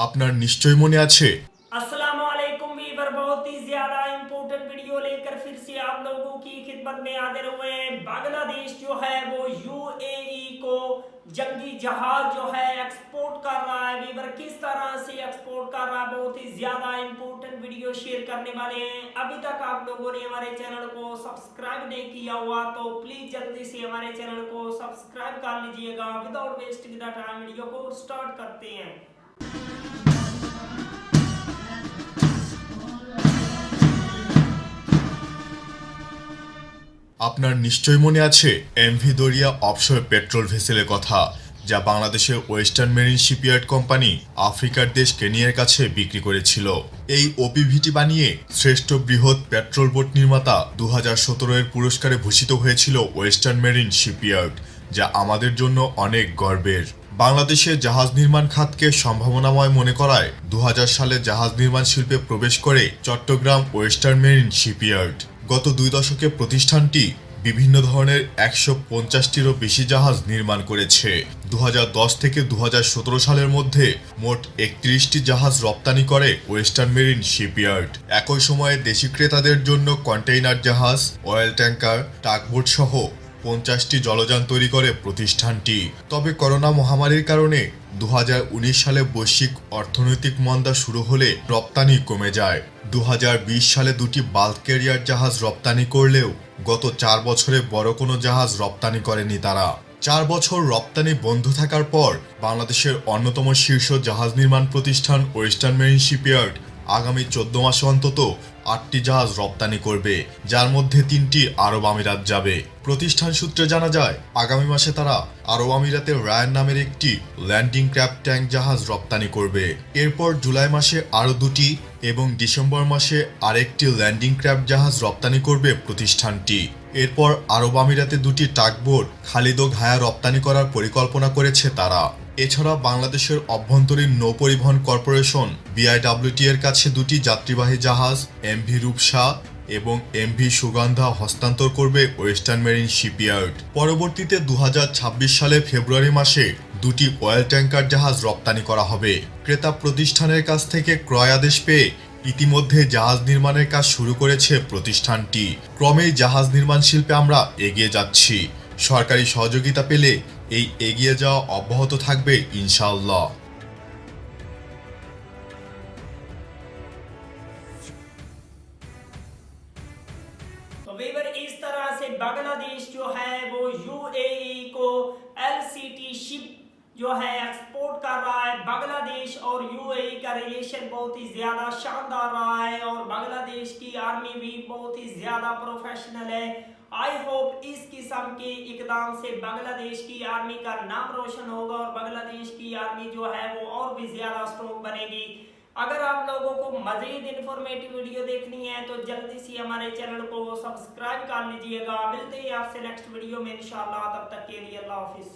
আপনার নিশ্চয়ই মনে আছে अस्सलाम वालेकुम वीवर, बहुत ही ज्यादा इम्पोर्टेंट वीडियो लेकर फिर से आप लोगों की खिदमत में हाजिर हुए हैं। बांग्लादेश जो है वो यूएई को जंगी जहाज जो है एक्सपोर्ट कर रहा है। वीवर किस तरह से एक्सपोर्ट कर रहा है, बहुत ही ज्यादा इम्पोर्टेंट वीडियो शेयर करने वाले हैं। अभी तक आप लोगों ने हमारे चैनल को सब्सक्राइब नहीं किया हुआ तो प्लीज जल्दी से हमारे चैनल को सब्सक्राइब कर लीजिएगा। Without wasting the time video को स्टार्ट करते हैं। আপনার নিশ্চয়ই মনে আছে এমভি দরিয়া অফশোর পেট্রোল ভেসেলের কথা, যা বাংলাদেশের ওয়েস্টার্ন মেরিন শিপইয়ার্ড কোম্পানি আফ্রিকার দেশ কেনিয়ার কাছে বিক্রি করেছিল। এই ওপিভিটি বানিয়ে শ্রেষ্ঠ বৃহৎ পেট্রোল বোট নির্মাতা 2017 এর পুরস্কারে ভূষিত হয়েছিল ওয়েস্টার্ন মেরিন শিপইয়ার্ড, যা আমাদের জন্য অনেক গর্বের। বাংলাদেশের জাহাজ নির্মাণ খাতকে সম্ভাবনাময় মনে করায় 2000 সালে জাহাজ নির্মাণ শিল্পে প্রবেশ করে চট্টগ্রাম ওয়েস্টার্ন মেরিন শিপইয়ার্ড। গত 2 দশকে প্রতিষ্ঠানটি বিভিন্ন ধরনের 150টিরও বেশি জাহাজ নির্মাণ করেছে। 2010 থেকে 2017 সালের মধ্যে মোট 31টি জাহাজ রপ্তানি করে ওয়েস্টার্ন মেরিন শিপইয়ার্ড। একই সময়ে দেশি ক্রেতাদের জন্য কন্টেইনার জাহাজ, অয়েল ট্যাঙ্কার, টাগবোট সহ 50টি জলযান তৈরি করে প্রতিষ্ঠানটি। তবে করোনা মহামারীর কারণে 2019 সালে বৈশ্বিক অর্থনৈতিক মন্দা শুরু হলে রপ্তানি কমে যায়। 2020 সালে 2টি বাল্ক ক্যারিয়ার জাহাজ রপ্তানি করলেও গত 4 বছরে বড় কোনো জাহাজ রপ্তানি করেনি তারা। 4 বছর রপ্তানি বন্ধ থাকার পর বাংলাদেশের অন্যতম শীর্ষ জাহাজ নির্মাণ প্রতিষ্ঠান ওয়েস্টার্ন মেরিন শিপইয়ার্ড আগামী 14 মাসে অন্তত 8টি জাহাজ রপ্তানি করবে, যার মধ্যে 3টি আরব আমিরাত যাবে। প্রতিষ্ঠান সূত্রে জানা যায় আগামী মাসে তারা আরব আমিরাতের রায়ান নামের একটি ল্যান্ডিং ক্র্যাফট ট্যাঙ্ক জাহাজ রপ্তানি করবে। এরপর জুলাই মাসে আরও 2টি এবং ডিসেম্বর মাসে আরেকটি ল্যান্ডিং ক্র্যাফট জাহাজ রপ্তানি করবে প্রতিষ্ঠানটি। এরপর আরব আমিরাতে 2টি টাগবোট খালিদ ও ঘায়া রপ্তানি করার পরিকল্পনা করেছে তারা। এছাড়া বাংলাদেশের অভ্যন্তরীণ নৌ পরিবহন কর্পোরেশন বিআইডব্লিউটি এর কাছে 2টি যাত্রীবাহী জাহাজ এমভি রূপসা এবং এমভি সুগন্ধা হস্তান্তর করবে ওয়েস্টার্ন মেরিন শিপইয়ার্ড। পরবর্তীতে 2026 সালে ফেব্রুয়ারি মাসে 2টি অয়েল ট্যাঙ্কার জাহাজ রপ্তানি করা হবে। ক্রেতা প্রতিষ্ঠানের কাছ থেকে ক্রয় আদেশ পেয়ে ইতিমধ্যে জাহাজ নির্মাণের কাজ শুরু করেছে প্রতিষ্ঠানটি। ক্রমেই জাহাজ নির্মাণ শিল্পে আমরা এগিয়ে যাচ্ছি। সরকারি সহযোগিতা পেলে এই এগিয়ে যাওয়া অব্যাহত থাকবে ইনশাআল্লাহ। तो वीवर इस तरह से बांग्लादेश जो है वो यूएई को एलसीटी शिप जो है एक्सपोर्ट कर रहा है। बांग्लादेश और यूएई का रिलेशन बहुत ही ज्यादा शानदार रहा है और बांग्लादेश की आर्मी भी बहुत ही ज्यादा प्रोफेशनल है। आई होप इस किस्म के इकदाम से बांग्लादेश की आर्मी का नाम रोशन होगा और बांग्लादेश की आर्मी जो है वो और भी ज्यादा स्ट्रॉन्ग बनेगी। अगर आप लोगों को मजीद इंफॉर्मेटिव वीडियो देखनी है तो जल्दी से हमारे चैनल को सब्सक्राइब कर लीजिएगा। मिलते हैं आपसे नेक्स्ट वीडियो में इंशाल्लाह, तब तक के लिए अल्लाह हाफिज।